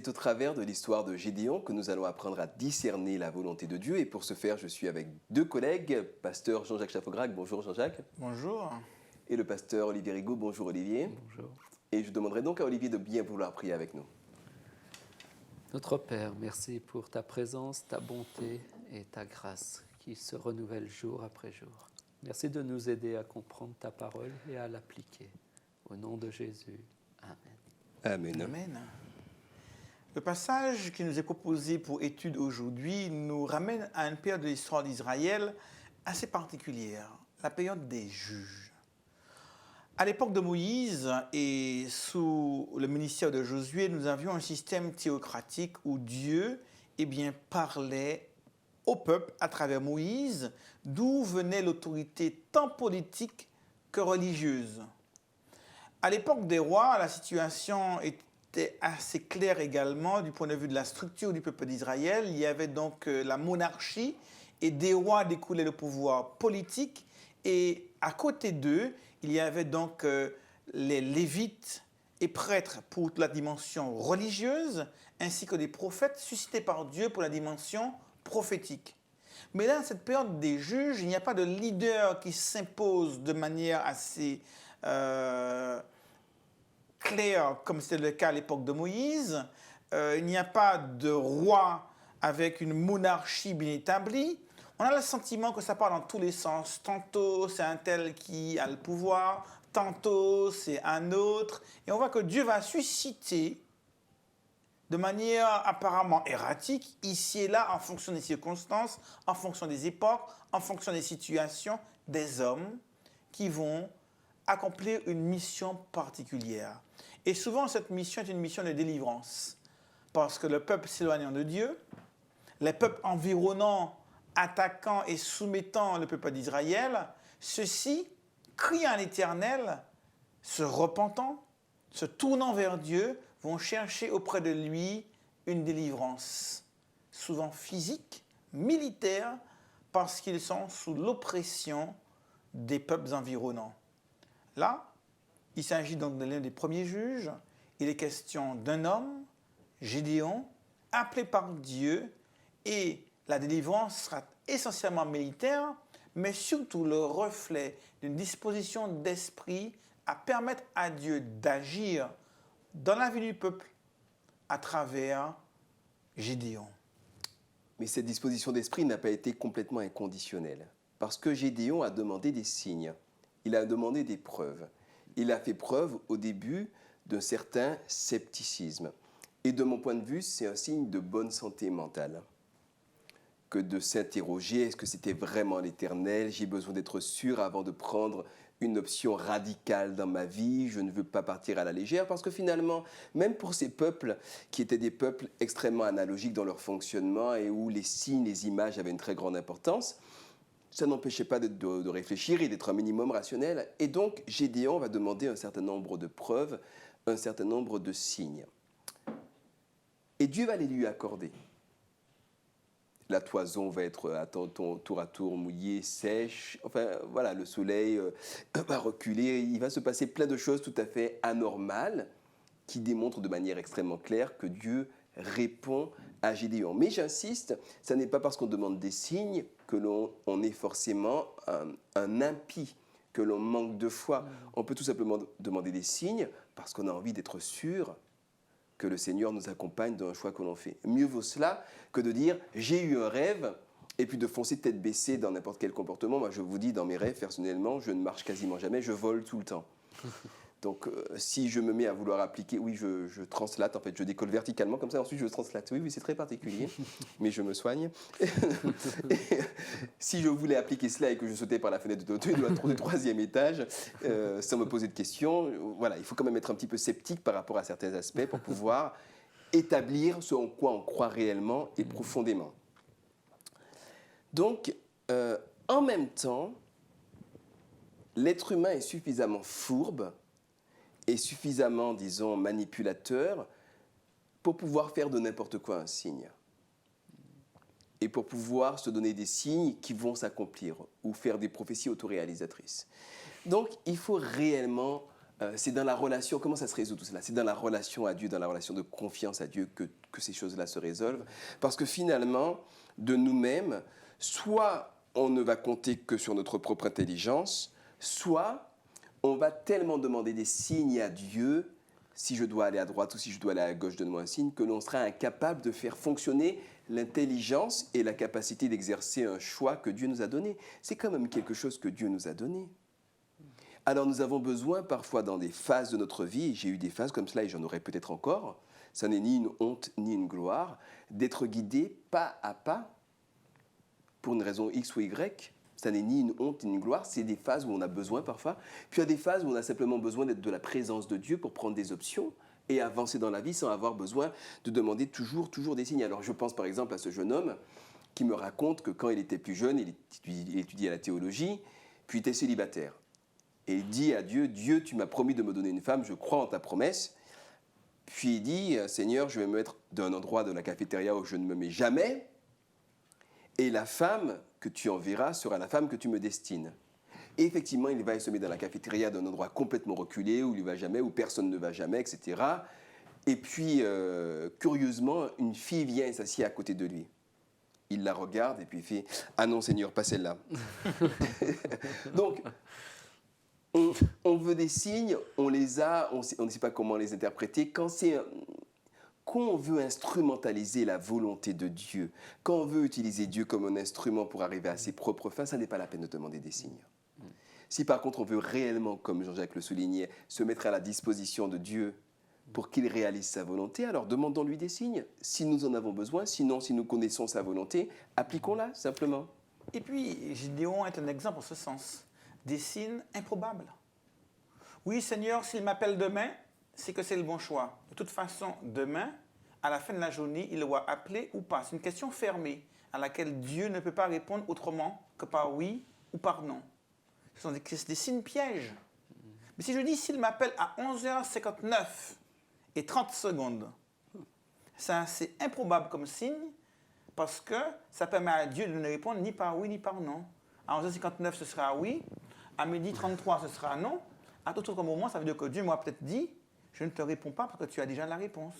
c'est au travers de l'histoire de Gédéon que nous allons apprendre à discerner la volonté de Dieu. Et pour ce faire, je suis avec deux collègues, pasteur Jean-Jacques Chaffograc, bonjour Jean-Jacques. Bonjour. Et le pasteur Olivier Rigaud, bonjour Olivier. Bonjour. Et je demanderai donc à Olivier de bien vouloir prier avec nous. Notre Père, merci pour ta présence, ta bonté et ta grâce qui se renouvellent jour après jour. Merci de nous aider à comprendre ta parole et à l'appliquer. Au nom de Jésus, Amen. Amen. Amen. Le passage qui nous est proposé pour étude aujourd'hui nous ramène à une période de l'histoire d'Israël assez particulière, la période des juges. À l'époque de Moïse et sous le ministère de Josué, nous avions un système théocratique où Dieu parlait au peuple à travers Moïse, d'où venait l'autorité tant politique que religieuse. À l'époque des rois, la situation était assez claire également du point de vue de la structure du peuple d'Israël. Il y avait donc la monarchie et des rois découlait le pouvoir politique. Et à côté d'eux, il y avait donc les lévites et prêtres pour la dimension religieuse, ainsi que des prophètes suscités par Dieu pour la dimension prophétique. Mais là, dans cette période des juges, il n'y a pas de leader qui s'impose de manière assez claire, comme c'était le cas à l'époque de Moïse. Il n'y a pas de roi avec une monarchie bien établie. On a le sentiment que ça part dans tous les sens. Tantôt, c'est un tel qui a le pouvoir, tantôt, c'est un autre. Et on voit que Dieu va susciter de manière apparemment erratique, ici et là, en fonction des circonstances, en fonction des époques, en fonction des situations, des hommes qui vont accomplir une mission particulière. Et souvent, cette mission est une mission de délivrance, parce que le peuple s'éloignant de Dieu, les peuples environnants, attaquant et soumettant le peuple d'Israël, ceux-ci, criant à l'Éternel, se repentant, se tournant vers Dieu, vont chercher auprès de lui une délivrance, souvent physique, militaire, parce qu'ils sont sous l'oppression des peuples environnants. Là, il s'agit donc de l'un des premiers juges. Il est question d'un homme, Gédéon, appelé par Dieu, et la délivrance sera essentiellement militaire, mais surtout le reflet d'une disposition d'esprit à permettre à Dieu d'agir dans la vie du peuple à travers Gédéon. Mais cette disposition d'esprit n'a pas été complètement inconditionnelle, parce que Gédéon a demandé des signes, il a demandé des preuves. Il a fait preuve au début d'un certain scepticisme. Et de mon point de vue, c'est un signe de bonne santé mentale que de s'interroger, est-ce que c'était vraiment l'Éternel? J'ai besoin d'être sûr avant de prendre une option radicale dans ma vie, je ne veux pas partir à la légère, parce que finalement, même pour ces peuples qui étaient des peuples extrêmement analogiques dans leur fonctionnement et où les signes, les images avaient une très grande importance, ça n'empêchait pas de réfléchir et d'être un minimum rationnel. Et donc, Gédéon va demander un certain nombre de preuves, un certain nombre de signes. Et Dieu va les lui accorder. La toison va être tour à tour mouillée, sèche. Enfin, voilà, le soleil va reculer. Il va se passer plein de choses tout à fait anormales qui démontrent de manière extrêmement claire que Dieu répond à Gédéon. Mais j'insiste, ce n'est pas parce qu'on demande des signes que l'on est forcément un impie, que l'on manque de foi. On peut tout simplement demander des signes parce qu'on a envie d'être sûr que le Seigneur nous accompagne dans un choix que l'on fait. Mieux vaut cela que de dire « j'ai eu un rêve » et puis de foncer tête baissée dans n'importe quel comportement. Moi, je vous dis, dans mes rêves, personnellement, je ne marche quasiment jamais, je vole tout le temps. Donc, si je me mets à vouloir appliquer, oui, je translate, en fait, je décolle verticalement, comme ça, ensuite je translate. Oui, c'est très particulier, mais je me soigne. Et si je voulais appliquer cela et que je sautais par la fenêtre du troisième étage, sans me poser de questions, voilà, il faut quand même être un petit peu sceptique par rapport à certains aspects pour pouvoir établir ce en quoi on croit réellement et profondément. Donc, en même temps, l'être humain est suffisamment fourbe et suffisamment, disons, manipulateur pour pouvoir faire de n'importe quoi un signe. Et pour pouvoir se donner des signes qui vont s'accomplir ou faire des prophéties autoréalisatrices. Donc, il faut réellement C'est dans la relation, comment ça se résout tout cela? C'est dans la relation à Dieu, dans la relation de confiance à Dieu que ces choses-là se résolvent. Parce que finalement, de nous-mêmes, soit on ne va compter que sur notre propre intelligence, soit on va tellement demander des signes à Dieu, si je dois aller à droite ou si je dois aller à gauche, donne-moi un signe, que l'on sera incapable de faire fonctionner l'intelligence et la capacité d'exercer un choix que Dieu nous a donné. C'est quand même quelque chose que Dieu nous a donné. Alors nous avons besoin parfois dans des phases de notre vie, et j'ai eu des phases comme cela et j'en aurai peut-être encore, ça n'est ni une honte ni une gloire, d'être guidé pas à pas pour une raison X ou Y. Ça n'est ni une honte ni une gloire, c'est des phases où on a besoin parfois. Puis il y a des phases où on a simplement besoin d'être de la présence de Dieu pour prendre des options et avancer dans la vie sans avoir besoin de demander toujours des signes. Alors je pense par exemple à ce jeune homme qui me raconte que quand il était plus jeune, il étudiait la théologie, puis il était célibataire. Et il dit à Dieu, Dieu, tu m'as promis de me donner une femme, je crois en ta promesse. Puis il dit, Seigneur, je vais me mettre d'un endroit de la cafétéria où je ne me mets jamais, et la femme que tu enverras sera la femme que tu me destines. Et effectivement, il va se mettre dans la cafétéria d'un endroit complètement reculé, où il ne va jamais, où personne ne va jamais, etc. Et puis, curieusement, une fille vient et s'assied à côté de lui. Il la regarde et puis il fait « Ah non, Seigneur, pas celle-là. » Donc, on veut des signes, on les a, on ne sait pas comment les interpréter. Quand on veut instrumentaliser la volonté de Dieu, quand on veut utiliser Dieu comme un instrument pour arriver à ses propres fins, ça n'est pas la peine de demander des signes. Si par contre on veut réellement, comme Jean-Jacques le soulignait, se mettre à la disposition de Dieu pour qu'il réalise sa volonté, alors demandons-lui des signes. Si nous en avons besoin, sinon si nous connaissons sa volonté, appliquons-la simplement. Et puis, Gédéon est un exemple en ce sens. Des signes improbables. Oui, Seigneur, s'il m'appelle demain, c'est que c'est le bon choix. De toute façon, demain, à la fin de la journée, il doit appeler ou pas. C'est une question fermée à laquelle Dieu ne peut pas répondre autrement que par oui ou par non. Ce sont des signes pièges. Mais si je dis s'il m'appelle à 11h59 et 30 secondes, c'est improbable comme signe parce que ça permet à Dieu de ne répondre ni par oui ni par non. À 11h59, ce sera oui. À midi 33, ce sera non. À tout autre moment, ça veut dire que Dieu m'a peut-être dit, je ne te réponds pas parce que tu as déjà la réponse.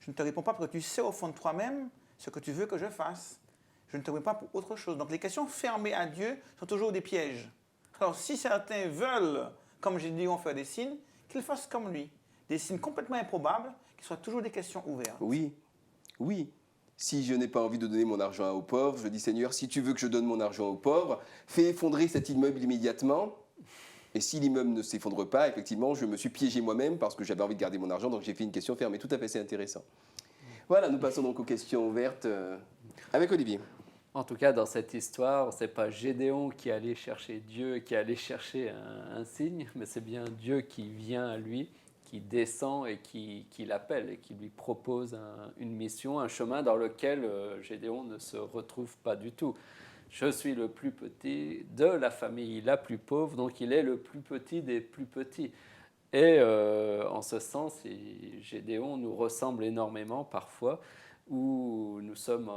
Je ne te réponds pas parce que tu sais au fond de toi-même ce que tu veux que je fasse. Je ne te réponds pas pour autre chose. Donc les questions fermées à Dieu sont toujours des pièges. Alors si certains veulent, comme j'ai dit, on fait des signes, qu'ils fassent comme lui. Des signes complètement improbables, qui soient toujours des questions ouvertes. Oui, oui. Si je n'ai pas envie de donner mon argent aux pauvres, je dis Seigneur, si tu veux que je donne mon argent aux pauvres, fais effondrer cet immeuble immédiatement. Et si l'immeuble ne s'effondre pas, effectivement, je me suis piégé moi-même parce que j'avais envie de garder mon argent, donc j'ai fait une question fermée. Tout à fait, c'est intéressant. Voilà, nous passons donc aux questions ouvertes avec Olivier. En tout cas, dans cette histoire, ce n'est pas Gédéon qui allait chercher Dieu, qui allait chercher un signe, mais c'est bien Dieu qui vient à lui, qui descend et qui l'appelle et qui lui propose une mission, un chemin dans lequel Gédéon ne se retrouve pas du tout. Je suis le plus petit de la famille la plus pauvre, donc il est le plus petit des plus petits. Et en ce sens, Gédéon nous ressemble énormément parfois, où nous sommes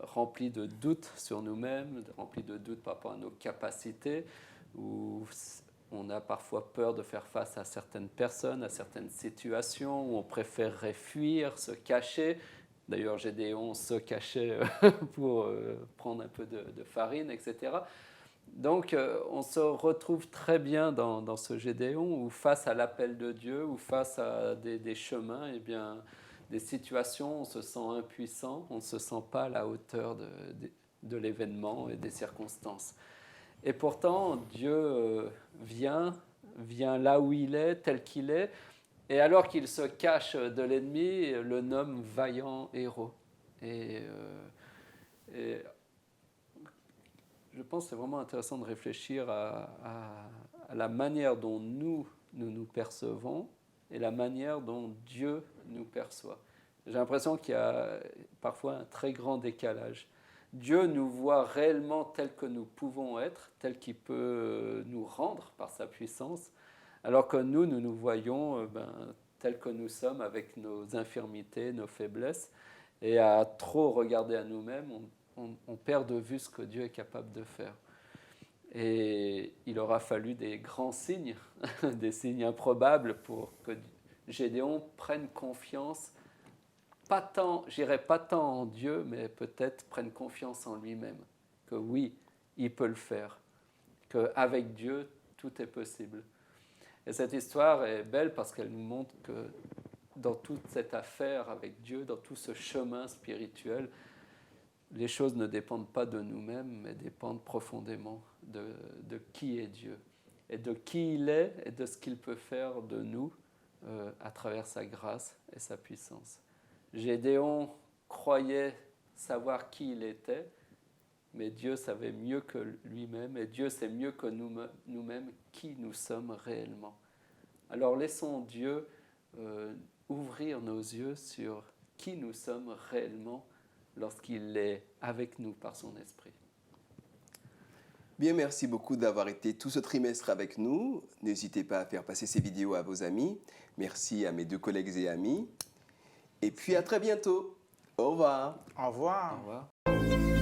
remplis de doutes sur nous-mêmes, remplis de doutes par rapport à nos capacités, où on a parfois peur de faire face à certaines personnes, à certaines situations, où on préférerait fuir, se cacher. D'ailleurs, Gédéon se cachait pour prendre un peu de farine, etc. Donc, on se retrouve très bien dans ce Gédéon, où face à l'appel de Dieu, ou face à des chemins, eh bien, des situations, on se sent impuissant, on ne se sent pas à la hauteur de l'événement et des circonstances. Et pourtant, Dieu vient là où il est, tel qu'il est, et alors qu'il se cache de l'ennemi, le nomme vaillant héros. Et je pense que c'est vraiment intéressant de réfléchir à la manière dont nous percevons et la manière dont Dieu nous perçoit. J'ai l'impression qu'il y a parfois un très grand décalage. Dieu nous voit réellement tels que nous pouvons être, tel qu'il peut nous rendre par sa puissance, alors que nous voyons tels que nous sommes avec nos infirmités, nos faiblesses, et à trop regarder à nous-mêmes, on perd de vue ce que Dieu est capable de faire. Et il aura fallu des grands signes, des signes improbables pour que Gédéon prenne confiance, j'irai pas tant en Dieu, mais peut-être prenne confiance en lui-même, que oui, il peut le faire, qu'avec Dieu, tout est possible. Et cette histoire est belle parce qu'elle nous montre que dans toute cette affaire avec Dieu, dans tout ce chemin spirituel, les choses ne dépendent pas de nous-mêmes, mais dépendent profondément de qui est Dieu, et de qui il est, et de ce qu'il peut faire de nous à travers sa grâce et sa puissance. Gédéon croyait savoir qui il était, mais Dieu savait mieux que lui-même, et Dieu sait mieux que nous-mêmes qui nous sommes réellement. Alors laissons Dieu ouvrir nos yeux sur qui nous sommes réellement lorsqu'il est avec nous par son esprit. Bien, merci beaucoup d'avoir été tout ce trimestre avec nous. N'hésitez pas à faire passer ces vidéos à vos amis. Merci à mes 2 collègues et amis. Et puis à très bientôt. Au revoir. Au revoir. Au revoir.